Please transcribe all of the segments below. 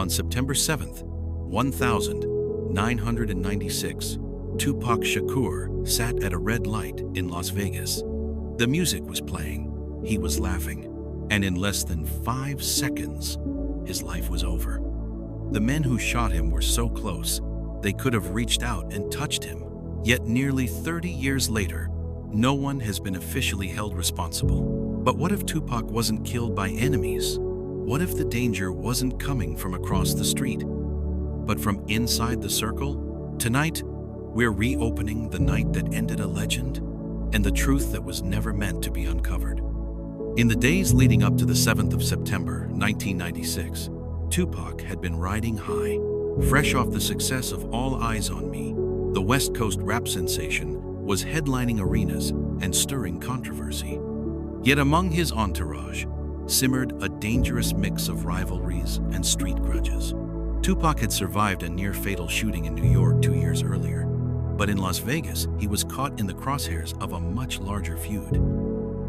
On September 7th, 1996, Tupac Shakur sat at a red light in Las Vegas. The music was playing, he was laughing, and in less than 5 seconds, his life was over. The men who shot him were so close, they could have reached out and touched him. Yet nearly 30 years later, no one has been officially held responsible. But what if Tupac wasn't killed by enemies? What if the danger wasn't coming from across the street, but from inside the circle? Tonight, we're reopening the night that ended a legend and the truth that was never meant to be uncovered. In the days leading up to the 7th of September, 1996, Tupac had been riding high. Fresh off the success of All Eyes on Me, the West Coast rap sensation was headlining arenas and stirring controversy. Yet among his entourage simmered a dangerous mix of rivalries and street grudges. Tupac had survived a near-fatal shooting in New York 2 years earlier, but in Las Vegas, he was caught in the crosshairs of a much larger feud.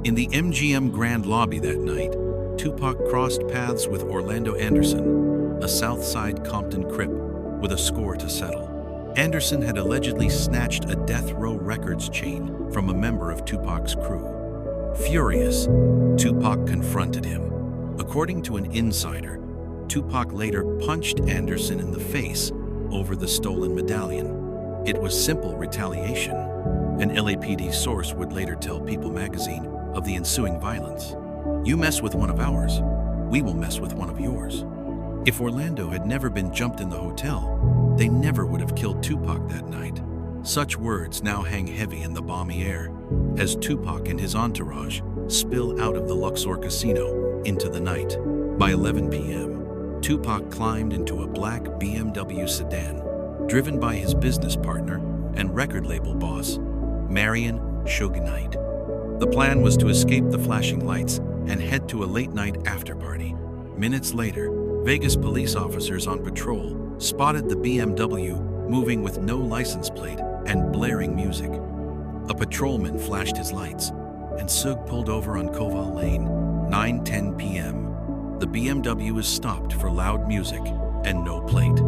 In the MGM Grand lobby that night, Tupac crossed paths with Orlando Anderson, a South Side Compton Crip with a score to settle. Anderson had allegedly snatched a Death Row Records chain from a member of Tupac's crew. Furious, Tupac confronted him. According to an insider, Tupac later punched Anderson in the face over the stolen medallion. It was simple retaliation. An LAPD source would later tell People magazine of the ensuing violence. "You mess with one of ours, we will mess with one of yours." If Orlando had never been jumped in the hotel, they never would have killed Tupac that night. Such words now hang heavy in the balmy air as Tupac and his entourage spill out of the Luxor casino into the night. By 11 p.m., Tupac climbed into a black BMW sedan, driven by his business partner and record label boss, Marion Suge Knight. The plan was to escape the flashing lights and head to a late-night after-party. Minutes later, Vegas police officers on patrol spotted the BMW moving with no license plate and blaring music. A patrolman flashed his lights, and Suge pulled over on Koval Lane. 9:10 p.m. The BMW is stopped for loud music and no plate.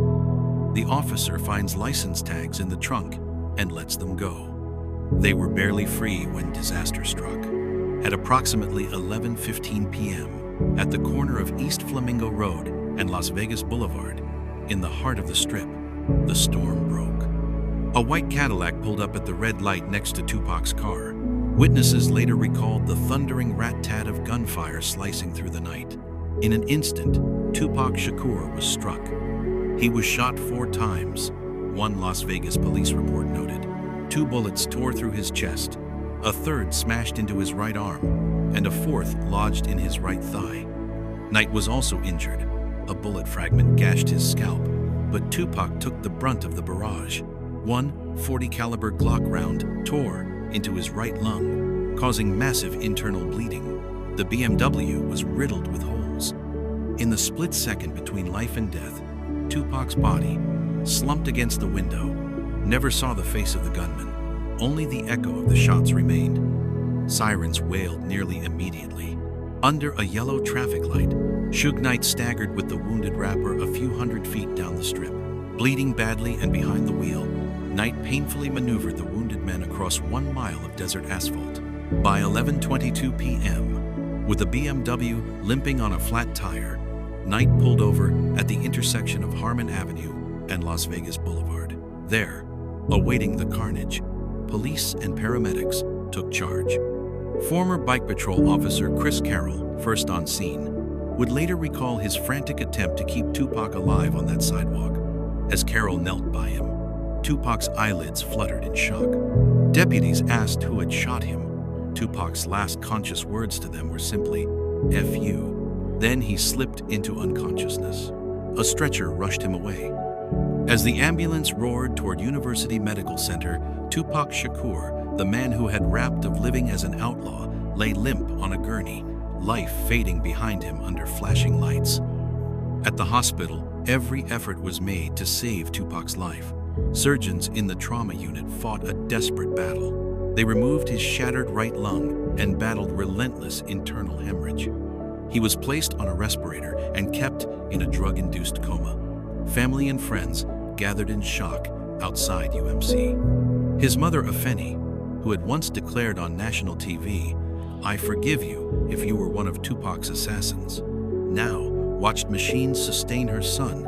The officer finds license tags in the trunk and lets them go. They were barely free when disaster struck. At approximately 11:15 p.m., at the corner of East Flamingo Road and Las Vegas Boulevard, in the heart of the Strip, the storm broke. A white Cadillac pulled up at the red light next to Tupac's car. Witnesses later recalled the thundering rat-tat of gunfire slicing through the night. In an instant, Tupac Shakur was struck. He was shot 4 times, one Las Vegas police report noted. 2 bullets tore through his chest, a third smashed into his right arm, and a fourth lodged in his right thigh. Knight was also injured. A bullet fragment gashed his scalp, but Tupac took the brunt of the barrage. One .40 caliber Glock round tore into his right lung, causing massive internal bleeding. The BMW was riddled with holes. In the split second between life and death, Tupac's body slumped against the window, never saw the face of the gunman. Only the echo of the shots remained. Sirens wailed nearly immediately. Under a yellow traffic light, Suge Knight staggered with the wounded rapper a few hundred feet down the strip. Bleeding badly and behind the wheel, Knight painfully maneuvered the wounded men across 1 mile of desert asphalt. By 11:22 p.m., with the BMW limping on a flat tire, Knight pulled over at the intersection of Harmon Avenue and Las Vegas Boulevard. There, awaiting the carnage, police and paramedics took charge. Former Bike Patrol officer Chris Carroll, first on scene, would later recall his frantic attempt to keep Tupac alive on that sidewalk. As Carroll knelt by him, Tupac's eyelids fluttered in shock. Deputies asked who had shot him. Tupac's last conscious words to them were simply, "F you." Then he slipped into unconsciousness. A stretcher rushed him away. As the ambulance roared toward University Medical Center, Tupac Shakur, the man who had rapped of living as an outlaw, lay limp on a gurney, life fading behind him under flashing lights. At the hospital, every effort was made to save Tupac's life. Surgeons in the trauma unit fought a desperate battle. They removed his shattered right lung and battled relentless internal hemorrhage. He was placed on a respirator and kept in a drug-induced coma. Family and friends gathered in shock outside UMC. His mother, Afeni, who had once declared on national TV, "I forgive you if you were one of Tupac's assassins," now watched machines sustain her son.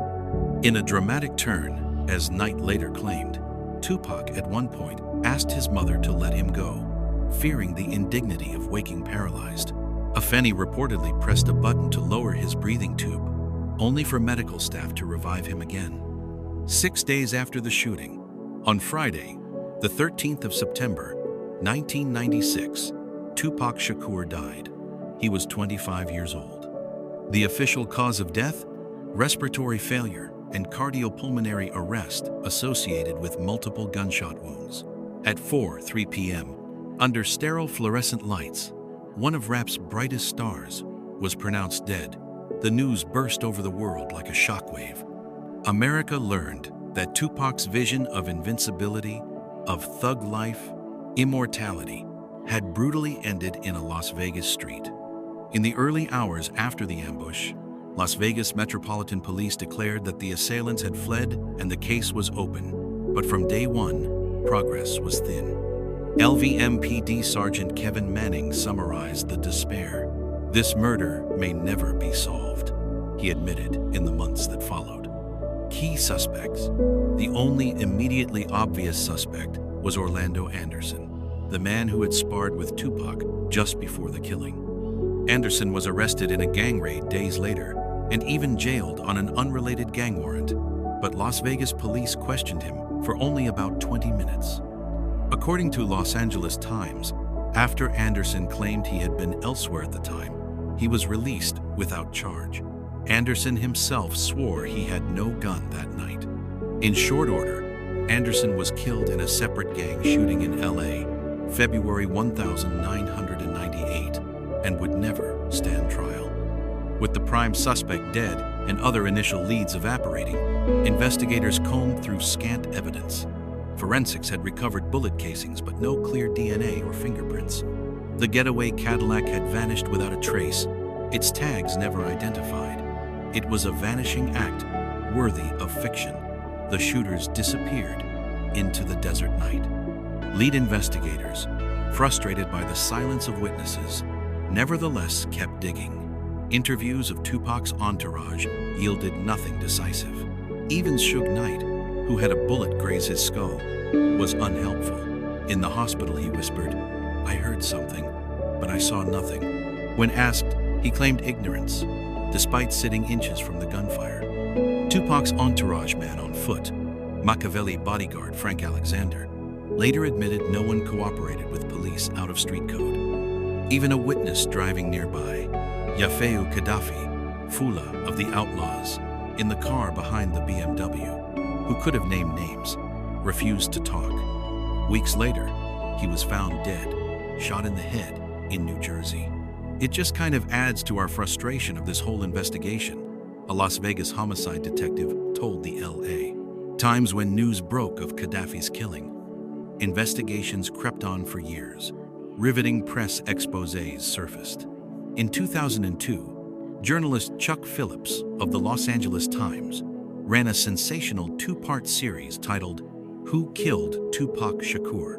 In a dramatic turn, as Knight later claimed, Tupac at one point asked his mother to let him go, fearing the indignity of waking paralyzed. Afeni reportedly pressed a button to lower his breathing tube, only for medical staff to revive him again. 6 days after the shooting, on Friday, the 13th of September, 1996, Tupac Shakur died. He was 25 years old. The official cause of death? Respiratory failure and cardiopulmonary arrest associated with multiple gunshot wounds. At 4:03 p.m., under sterile fluorescent lights, one of rap's brightest stars was pronounced dead. The news burst over the world like a shockwave. America learned that Tupac's vision of invincibility, of thug life, immortality, had brutally ended in a Las Vegas street. In the early hours after the ambush, Las Vegas Metropolitan Police declared that the assailants had fled and the case was open. But from day one, progress was thin. LVMPD Sergeant Kevin Manning summarized the despair. "This murder may never be solved," he admitted in the months that followed. Key suspects. The only immediately obvious suspect was Orlando Anderson, the man who had sparred with Tupac just before the killing. Anderson was arrested in a gang raid days later and even jailed on an unrelated gang warrant, but Las Vegas police questioned him for only about 20 minutes. According to Los Angeles Times, after Anderson claimed he had been elsewhere at the time, he was released without charge. Anderson himself swore he had no gun that night. In short order, Anderson was killed in a separate gang shooting in LA, February 1998, and would never stand trial. With the prime suspect dead and other initial leads evaporating, investigators combed through scant evidence. Forensics had recovered bullet casings, but no clear DNA or fingerprints. The getaway Cadillac had vanished without a trace, its tags never identified. It was a vanishing act worthy of fiction. The shooters disappeared into the desert night. Lead investigators, frustrated by the silence of witnesses, nevertheless kept digging. Interviews of Tupac's entourage yielded nothing decisive. Even Suge Knight, who had a bullet graze his skull, was unhelpful. In the hospital, he whispered, "I heard something, but I saw nothing." When asked, he claimed ignorance, despite sitting inches from the gunfire. Tupac's entourage man on foot, Machiavelli bodyguard Frank Alexander, later admitted no one cooperated with police out of street code. Even a witness driving nearby, Yafeu Gaddafi, Fula of the Outlaws, in the car behind the BMW, who could have named names, refused to talk. Weeks later, he was found dead, shot in the head in New Jersey. It just kind of adds to our frustration of this whole investigation, a Las Vegas homicide detective told the LA. Times when news broke of Gaddafi's killing, investigations crept on for years. Riveting press exposés surfaced. In 2002, journalist Chuck Phillips of the Los Angeles Times ran a sensational two-part series titled "Who Killed Tupac Shakur?"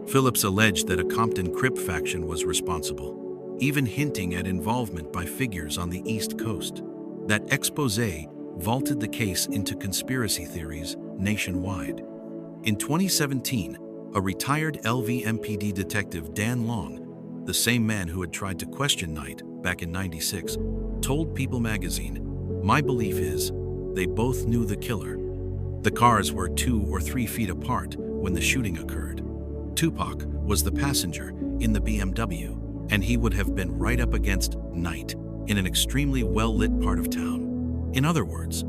Phillips alleged that a Compton Crip faction was responsible, even hinting at involvement by figures on the East Coast. That exposé vaulted the case into conspiracy theories nationwide. In 2017, a retired LVMPD detective, Dan Long, the same man who had tried to question Knight back in '96, told People magazine, "My belief is they both knew the killer. The cars were 2 or 3 feet apart when the shooting occurred. Tupac was the passenger in the BMW, and he would have been right up against Knight in an extremely well-lit part of town." In other words,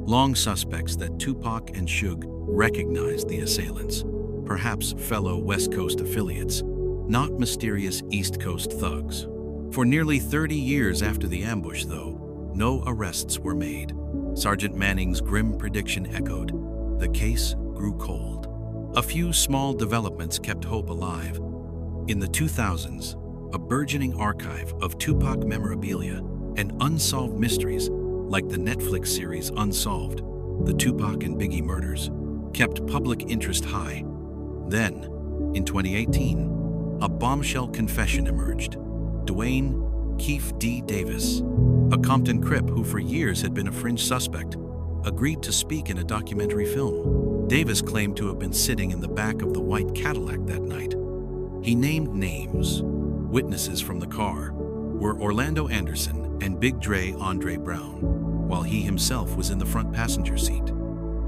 Long suspects that Tupac and Suge recognized the assailants, perhaps fellow West Coast affiliates, not mysterious East Coast thugs. For nearly 30 years after the ambush, though, no arrests were made. Sergeant Manning's grim prediction echoed. The case grew cold. A few small developments kept hope alive. In the 2000s, a burgeoning archive of Tupac memorabilia and unsolved mysteries, like the Netflix series Unsolved, the Tupac and Biggie murders, kept public interest high. Then, in 2018, a bombshell confession emerged. Dwayne Keefe D. Davis, a Compton Crip who for years had been a fringe suspect, agreed to speak in a documentary film. Davis claimed to have been sitting in the back of the white Cadillac that night. He named names. Witnesses from the car were Orlando Anderson and Big Dre Andre Brown, while he himself was in the front passenger seat.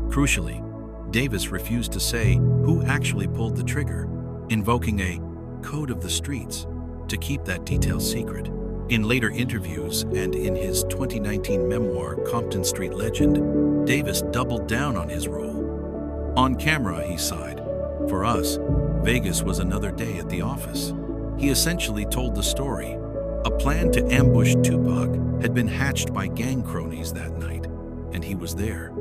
Crucially, Davis refused to say who actually pulled the trigger, invoking a code of the streets to keep that detail secret. In later interviews and in his 2019 memoir, Compton Street Legend, Davis doubled down on his role. On camera, he sighed. For us, Vegas was another day at the office. He essentially told the story. A plan to ambush Tupac had been hatched by gang cronies that night, and he was there.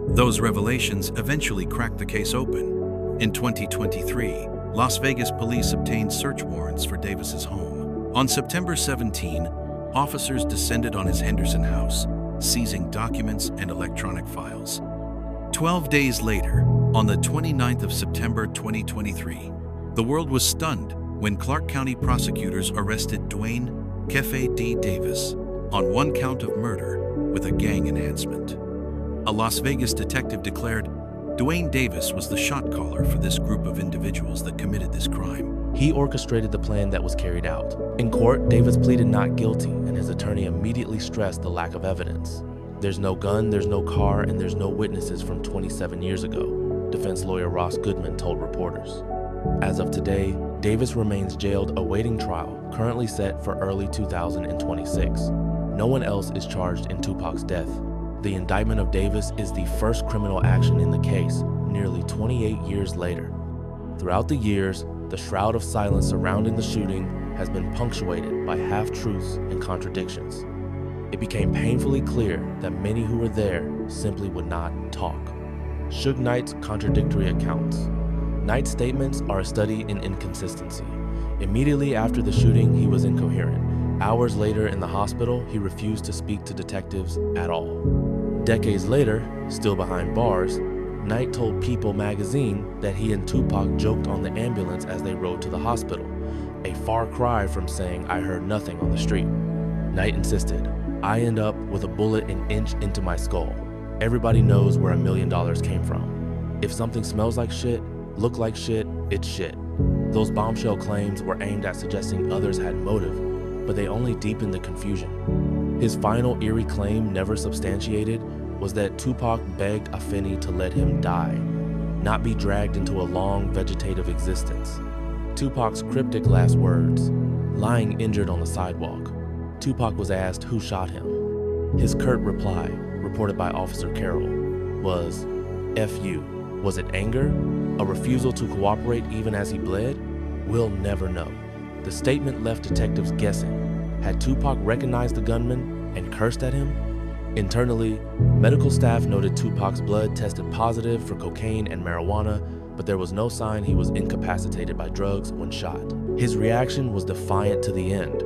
Those revelations eventually cracked the case open. In 2023, Las Vegas police obtained search warrants for Davis's home. On September 17, officers descended on his Henderson house, seizing documents and electronic files. 12 days later, on the 29th of September 2023, the world was stunned when Clark County prosecutors arrested Dwayne Keefe D. Davis on one count of murder with a gang enhancement. A Las Vegas detective declared Dwayne Davis was the shot caller for this group of individuals that committed this crime. He orchestrated the plan that was carried out. In court, Davis pleaded not guilty, and his attorney immediately stressed the lack of evidence. There's no gun, there's no car, and there's no witnesses from 27 years ago, defense lawyer Ross Goodman told reporters. As of today, Davis remains jailed awaiting trial, currently set for early 2026. No one else is charged in Tupac's death. The indictment of Davis is the first criminal action in the case, nearly 28 years later. Throughout the years, the shroud of silence surrounding the shooting has been punctuated by half-truths and contradictions. It became painfully clear that many who were there simply would not talk. Suge Knight's contradictory accounts. Knight's statements are a study in inconsistency. Immediately after the shooting, he was incoherent. Hours later in the hospital, he refused to speak to detectives at all. Decades later, still behind bars, Knight told People magazine that he and Tupac joked on the ambulance as they rode to the hospital, a far cry from saying, "I heard nothing on the street." Knight insisted, "I end up with a bullet an inch into my skull. Everybody knows where $1 million came from. If something smells like shit, look like shit, it's shit." Those bombshell claims were aimed at suggesting others had motive, but they only deepened the confusion. His final eerie claim, never substantiated, was that Tupac begged Afeni to let him die, not be dragged into a long vegetative existence. Tupac's cryptic last words, lying injured on the sidewalk, Tupac was asked who shot him. His curt reply, reported by Officer Carroll, was, "F you." Was it anger? A refusal to cooperate even as he bled? We'll never know. The statement left detectives guessing. Had Tupac recognized the gunman and cursed at him? Internally, medical staff noted Tupac's blood tested positive for cocaine and marijuana, but there was no sign he was incapacitated by drugs when shot. His reaction was defiant to the end.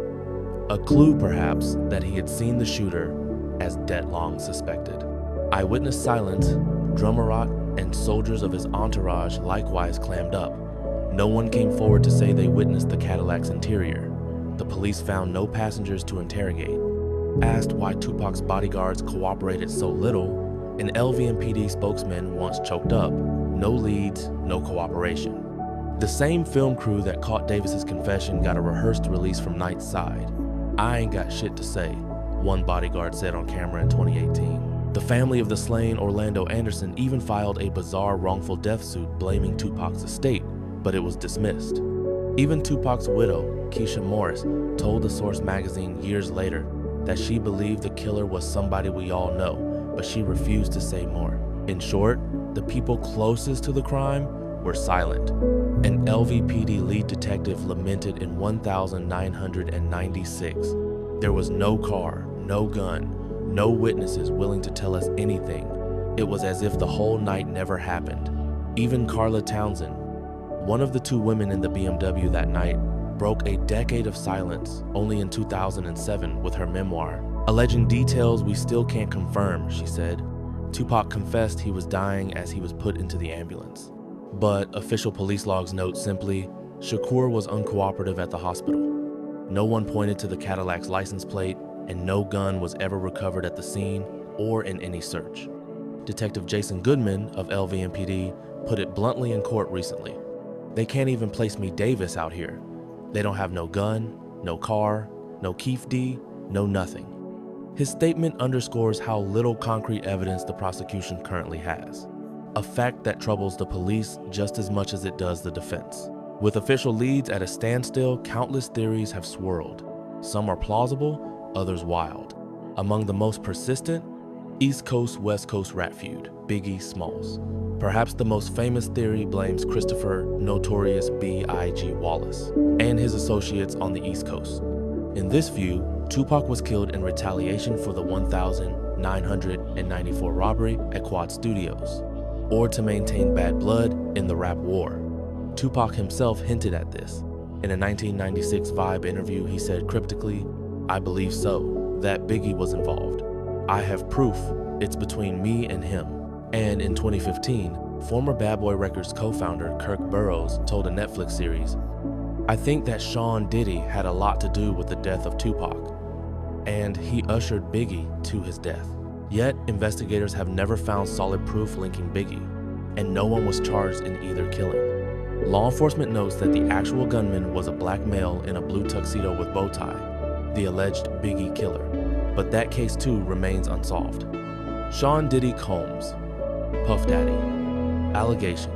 A clue, perhaps, that he had seen the shooter as debt-long suspected. Eyewitness silence, Drummerot, and soldiers of his entourage likewise clammed up. No one came forward to say they witnessed the Cadillac's interior. The police found no passengers to interrogate. Asked why Tupac's bodyguards cooperated so little, an LVMPD spokesman once choked up, "No leads, no cooperation." The same film crew that caught Davis's confession got a rehearsed release from Knight's side. "I ain't got shit to say," one bodyguard said on camera in 2018. The family of the slain Orlando Anderson even filed a bizarre wrongful death suit blaming Tupac's estate, but it was dismissed. Even Tupac's widow, Keisha Morris, told The Source magazine years later that she believed the killer was somebody we all know, but she refused to say more. In short, the people closest to the crime were silent. An LVPD lead detective lamented in 1996, "There was no car, no gun, no witnesses willing to tell us anything. It was as if the whole night never happened." Even Carla Townsend, one of the two women in the BMW that night, broke a decade of silence only in 2007 with her memoir, alleging details we still can't confirm, she said. Tupac confessed he was dying as he was put into the ambulance. But official police logs note simply, Shakur was uncooperative at the hospital. No one pointed to the Cadillac's license plate, and no gun was ever recovered at the scene or in any search. Detective Jason Goodman of LVMPD put it bluntly in court recently. They can't even place me Davis out here. They don't have no gun, no car, no Keith D, no nothing. His statement underscores how little concrete evidence the prosecution currently has, a fact that troubles the police just as much as it does the defense. With official leads at a standstill, countless theories have swirled. Some are plausible, others wild. Among the most persistent, East Coast-West Coast rap feud, Biggie Smalls. Perhaps the most famous theory blames Christopher Notorious B.I.G. Wallace and his associates on the East Coast. In this view, Tupac was killed in retaliation for the 1994 robbery at Quad Studios, or to maintain bad blood in the rap war. Tupac himself hinted at this. In a 1996 Vibe interview, he said cryptically, "I believe so, that Biggie was involved. I have proof, it's between me and him." And in 2015, former Bad Boy Records co-founder Kirk Burroughs told a Netflix series, "I think that Sean Diddy had a lot to do with the death of Tupac, and he ushered Biggie to his death. Yet, investigators have never found solid proof linking Biggie, and no one was charged in either killing." Law enforcement notes that the actual gunman was a black male in a blue tuxedo with bow tie, the alleged Biggie killer. But that case too remains unsolved. Sean Diddy Combs, Puff Daddy, allegation.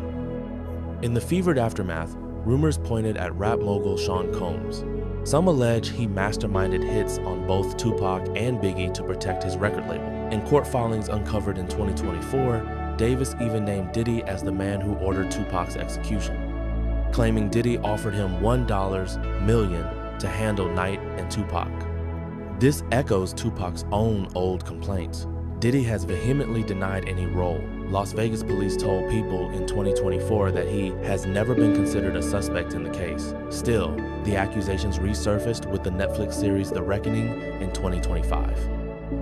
In the fevered aftermath, rumors pointed at rap mogul Sean Combs. Some allege he masterminded hits on both Tupac and Biggie to protect his record label. In court filings uncovered in 2024, Davis even named Diddy as the man who ordered Tupac's execution, claiming Diddy offered him $1 million to handle Knight and Tupac. This echoes Tupac's own old complaints. Diddy has vehemently denied any role. Las Vegas police told People in 2024 that he has never been considered a suspect in the case. Still, the accusations resurfaced with the Netflix series The Reckoning in 2025.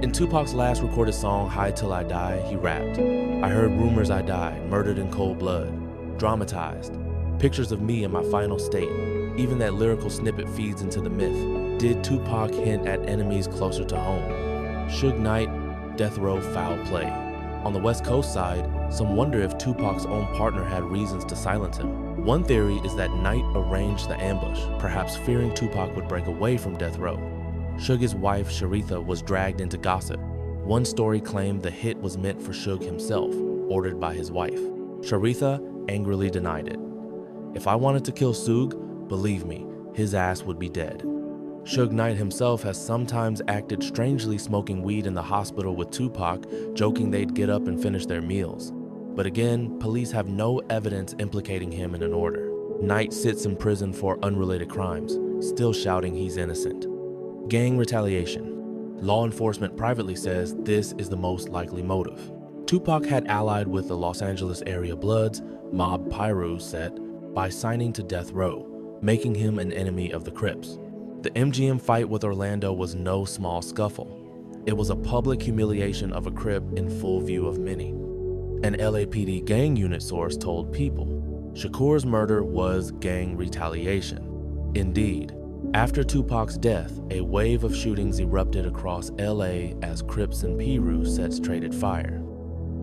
In Tupac's last recorded song, High Till I Die, he rapped, "I heard rumors I died, murdered in cold blood, dramatized, pictures of me in my final state. Even that lyrical snippet feeds into the myth. Did Tupac hint at enemies closer to home? Suge Knight, death row foul play." On the West Coast side, some wonder if Tupac's own partner had reasons to silence him. One theory is that Knight arranged the ambush, perhaps fearing Tupac would break away from death row. Suge's wife, Sharitha, was dragged into gossip. One story claimed the hit was meant for Suge himself, ordered by his wife. Sharitha angrily denied it. "If I wanted to kill Suge, believe me, his ass would be dead." Suge Knight himself has sometimes acted strangely smoking weed in the hospital with Tupac, joking they'd get up and finish their meals. But again, police have no evidence implicating him in an order. Knight sits in prison for unrelated crimes, still shouting he's innocent. Gang retaliation. Law enforcement privately says this is the most likely motive. Tupac had allied with the Los Angeles area Bloods, Mob Piru set, by signing to death row, making him an enemy of the Crips. The MGM fight with Orlando was no small scuffle. It was a public humiliation of a Crip in full view of many. An LAPD gang unit source told People, Shakur's murder was gang retaliation. Indeed, after Tupac's death, a wave of shootings erupted across LA as Crips and Piru sets traded fire.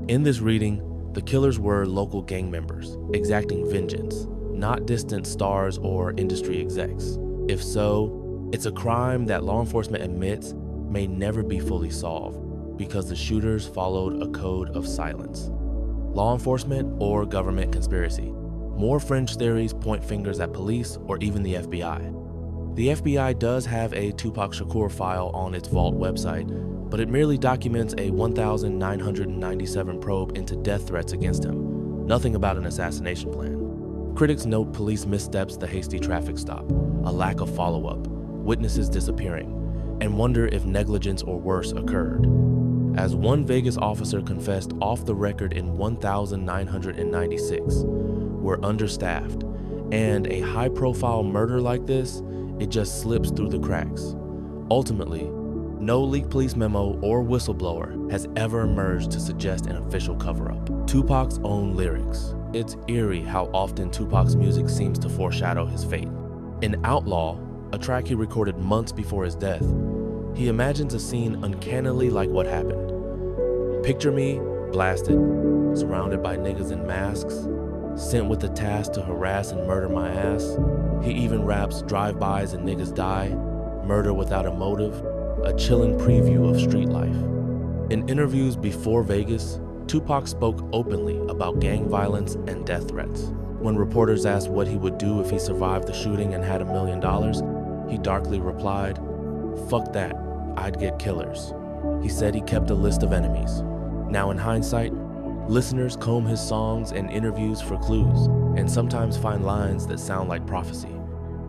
In this reading, the killers were local gang members, exacting vengeance, not distant stars or industry execs. If so, it's a crime that law enforcement admits may never be fully solved because the shooters followed a code of silence. Law enforcement or government conspiracy. More fringe theories point fingers at police or even the FBI. The FBI does have a Tupac Shakur file on its Vault website, but it merely documents a 1,997 probe into death threats against him, nothing about an assassination plan. Critics note police missteps, the hasty traffic stop, a lack of follow-up, witnesses disappearing, and wonder if negligence or worse occurred. As one Vegas officer confessed off the record in 1996, we're understaffed, and a high-profile murder like this, it just slips through the cracks. Ultimately, No leaked police memo or whistleblower has ever emerged to suggest an official cover-up. Tupac's own lyrics. It's eerie how often Tupac's music seems to foreshadow his fate. In Outlaw, a track he recorded months before his death, he imagines a scene uncannily like what happened. Picture me, blasted, surrounded by niggas in masks, sent with the task to harass and murder my ass. He even raps drive-bys and niggas die, murder without a motive, a chilling preview of street life. In interviews before Vegas, Tupac spoke openly about gang violence and death threats. When reporters asked what he would do if he survived the shooting and had $1 million, he darkly replied, "Fuck that, I'd get killers." He said he kept a list of enemies. Now in hindsight, listeners comb his songs and interviews for clues, and sometimes find lines that sound like prophecy.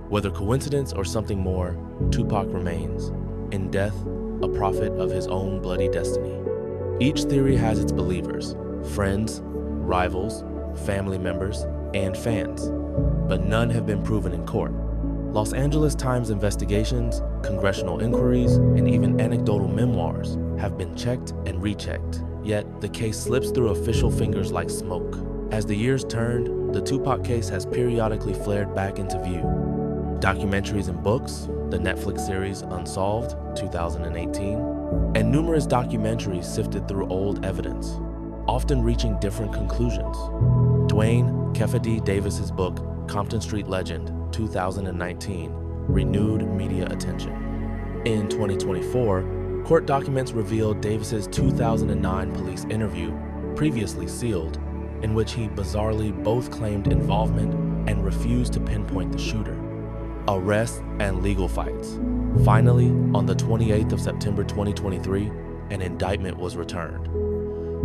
Whether coincidence or something more, Tupac remains, in death, a prophet of his own bloody destiny. Each theory has its believers, friends, rivals, family members, and fans, but none have been proven in court. Los Angeles Times investigations, congressional inquiries, and even anecdotal memoirs have been checked and rechecked, yet the case slips through official fingers like smoke. As the years turned, the Tupac case has periodically flared back into view. Documentaries and books, the Netflix series Unsolved, 2018, and numerous documentaries sifted through old evidence, often reaching different conclusions. Dwayne Keffa D. Davis's book, Compton Street Legend, 2019, renewed media attention. In 2024, court documents revealed Davis's 2009 police interview, previously sealed, in which he bizarrely both claimed involvement and refused to pinpoint the shooter. Arrests and legal fights. Finally, on the 28th of September 2023, an indictment was returned.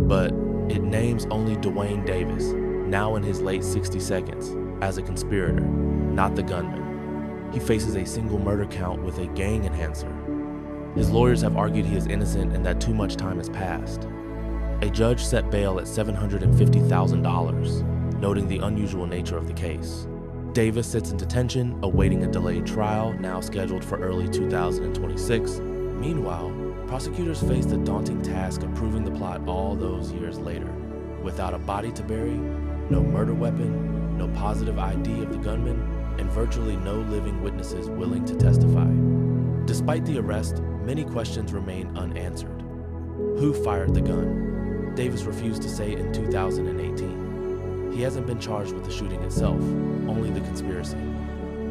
But it names only Dwayne Davis, now in his late 60 seconds, as a conspirator, not the gunman. He faces a single murder count with a gang enhancer. His lawyers have argued he is innocent and that too much time has passed. A judge set bail at $750,000, noting the unusual nature of the case. Davis sits in detention, awaiting a delayed trial, now scheduled for early 2026. Meanwhile, prosecutors face the daunting task of proving the plot all those years later. Without a body to bury, no murder weapon, no positive ID of the gunman, and virtually no living witnesses willing to testify. Despite the arrest, many questions remain unanswered. Who fired the gun? Davis refused to say in 2018. He hasn't been charged with the shooting itself, only the conspiracy.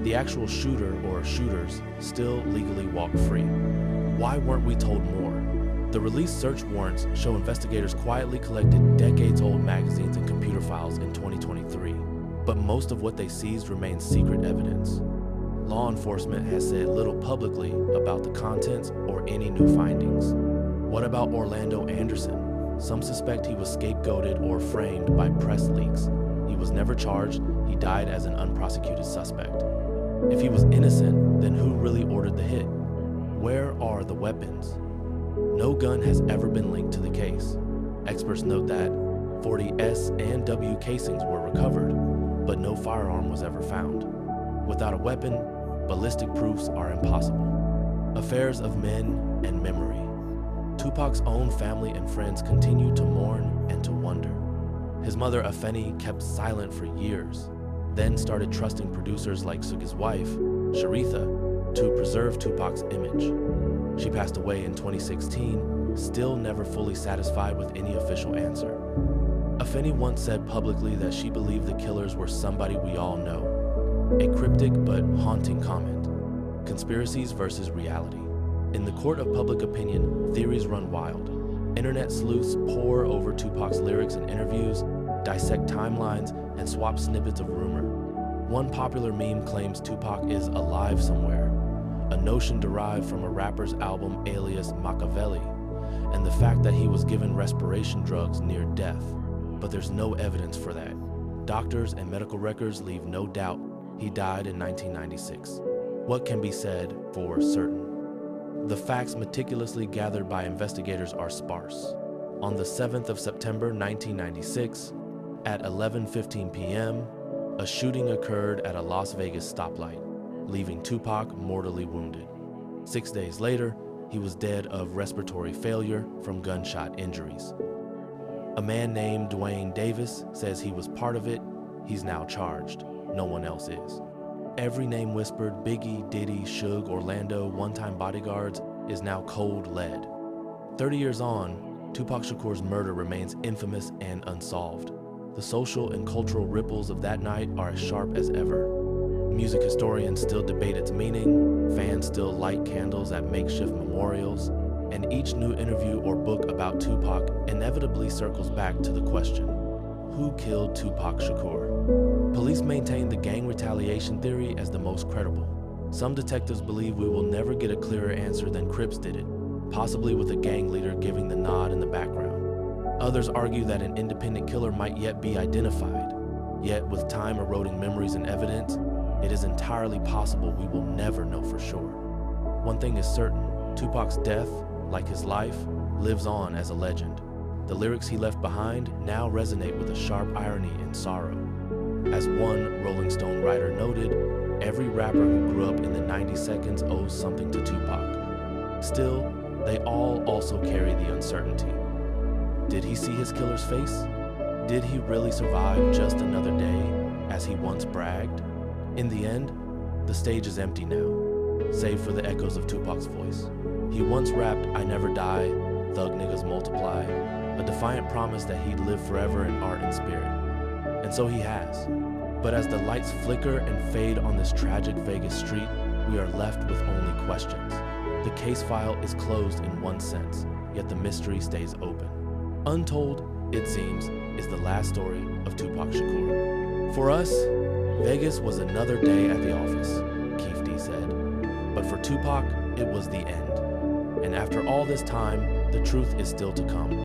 The actual shooter or shooters still legally walk free. Why weren't we told more? The released search warrants show investigators quietly collected decades-old magazines and computer files in 2023, but most of what they seized remains secret evidence. Law enforcement has said little publicly about the contents or any new findings. What about Orlando Anderson? Some suspect he was scapegoated or framed by press leaks. He was never charged. He died as an unprosecuted suspect. If he was innocent, then who really ordered the hit? Where are the weapons? No gun has ever been linked to the case. Experts note that 40 S and W casings were recovered, but no firearm was ever found. Without a weapon, ballistic proofs are impossible. Affairs of men and memory. Tupac's own family and friends continue to mourn and to wonder. His mother, Afeni, kept silent for years, then started trusting producers like Suga's wife, Sharitha, to preserve Tupac's image. She passed away in 2016, still never fully satisfied with any official answer. Afeni once said publicly that she believed the killers were somebody we all know. A cryptic but haunting comment. Conspiracies versus reality. In the court of public opinion, theories run wild. Internet sleuths pore over Tupac's lyrics and interviews, dissect timelines, and swap snippets of rumor. One popular meme claims Tupac is alive somewhere, a notion derived from a rapper's album alias Machiavelli, and the fact that he was given respiration drugs near death. But there's no evidence for that. Doctors and medical records leave no doubt he died in 1996. What can be said for certain? The facts meticulously gathered by investigators are sparse. On the 7th of September 1996, at 11:15 p.m., a shooting occurred at a Las Vegas stoplight, leaving Tupac mortally wounded. 6 days later, He was dead of respiratory failure from gunshot injuries. A man named Dwayne Davis says he was part of it. He's now charged. No one else is. Every name whispered, Biggie, Diddy, Suge, Orlando, one-time bodyguards, is now cold lead. 30 years on, Tupac Shakur's murder remains infamous and unsolved. The social and cultural ripples of that night are as sharp as ever. Music historians still debate its meaning, fans still light candles at makeshift memorials, and each new interview or book about Tupac inevitably circles back to the question, who killed Tupac Shakur? Police maintain the gang retaliation theory as the most credible. Some detectives believe we will never get a clearer answer than Crips did it, possibly with a gang leader giving the nod in the background. Others argue that an independent killer might yet be identified. Yet, with time eroding memories and evidence, it is entirely possible we will never know for sure. One thing is certain, Tupac's death, like his life, lives on as a legend. The lyrics he left behind now resonate with a sharp irony and sorrow. As one Rolling Stone writer noted, every rapper who grew up in the 90 seconds owes something to Tupac. Still, they all also carry the uncertainty. Did he see his killer's face? Did he really survive just another day, as he once bragged? In the end, the stage is empty now, save for the echoes of Tupac's voice. He once rapped, "I never die, thug niggas multiply," a defiant promise that he'd live forever in art and spirit. And so he has. But as the lights flicker and fade on this tragic Vegas street, we are left with only questions. The case file is closed in one sense, yet the mystery stays open. Untold, it seems, is the last story of Tupac Shakur. For us, Vegas was another day at the office, Keefe D said. But for Tupac, it was the end. And after all this time, the truth is still to come.